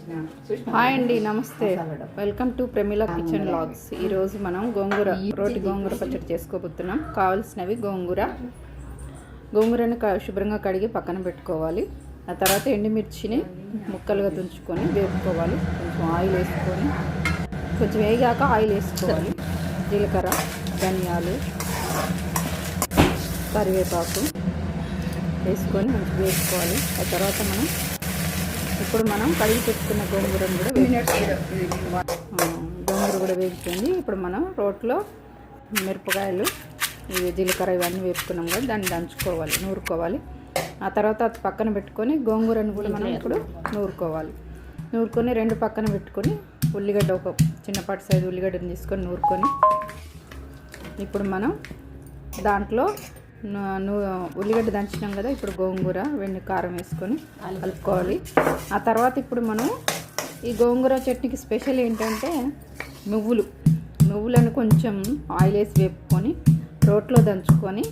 Hi అండి, నమస్తే. Welcome to Pramila kitchen vlogs. ఈరోజు మనం రోటి గోంగూర పచ్చడి చేసుకోబోతున్నాం. కావాల్సినవి గోంగూరని శుభ్రంగా కడిగి పక్కన పెట్టుకోవాలి. ఆ తర్వాత ఎండుమిర్చిని ముక్కలుగా తుంచుకొని వేపుకోవాలి. కొంచెం ఆయిల్ వేసుకొని కొంచెం వేగాక ఆయిల్ వేసుకోవాలి. జీలకర్ర, ధనియాలు, కరివేపాకు వేసుకొని మంచిగా వేసుకోవాలి. ఆ తర్వాత ఇప్పుడు మనం కడిగి పెట్టుకున్న గోంగూరను కూడా గోంగూర కూడా వేగుతుంది. ఇప్పుడు మనం రోట్లో మిరపకాయలు, ఇవి జీలకర్ర ఇవన్నీ వేపుకున్నాం కదా, దాన్ని దంచుకోవాలి, నూరుకోవాలి. ఆ తర్వాత అది పక్కన పెట్టుకొని గోంగూరను కూడా మనం ఇప్పుడు నూరుకొని రెండు పక్కన పెట్టుకొని ఉల్లిగడ్డ, ఒక చిన్నపాటి సైజు ఉల్లిగడ్డను తీసుకొని నూరుకొని ఇప్పుడు మనం దాంట్లో ఉల్లిగడ్డ దంచినాం కదా, ఇప్పుడు గోంగూర వెండి కారం వేసుకొని కలుపుకోవాలి. ఆ తర్వాత ఇప్పుడు మనం ఈ గోంగూర చట్నీకి స్పెషల్ ఏంటంటే నువ్వులను కొంచెం ఆయిల్ వేసి వేపుకొని రోట్లో దంచుకొని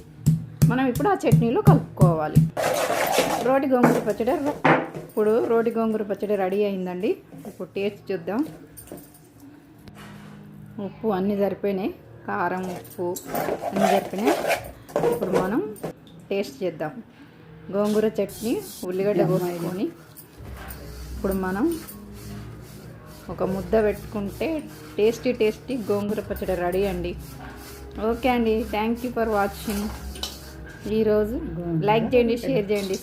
మనం ఇప్పుడు ఆ చట్నీలో కలుపుకోవాలి. రోటి గోంగూర పచ్చడి రెడీ అయిందండి. ఇప్పుడు టేస్ట్ చూద్దాం. ఉప్పు అన్నీ సరిపోయినాయి, కారం, ఉప్పు అన్నీ సరిపోయినాయి. ఇప్పుడు మనం టేస్ట్ చేద్దాం. గోంగూర చట్నీ, ఉల్లిగడ్డ కోసుకొని ఇప్పుడు మనం ఒక ముద్ద పెట్టుకుంటే టేస్టీ గోంగూర పచ్చడి రెడీ అండి. ఓకే అండి, థ్యాంక్ యూ ఫర్ వాచింగ్. ఈరోజు లైక్ చేయండి, షేర్ చేయండి.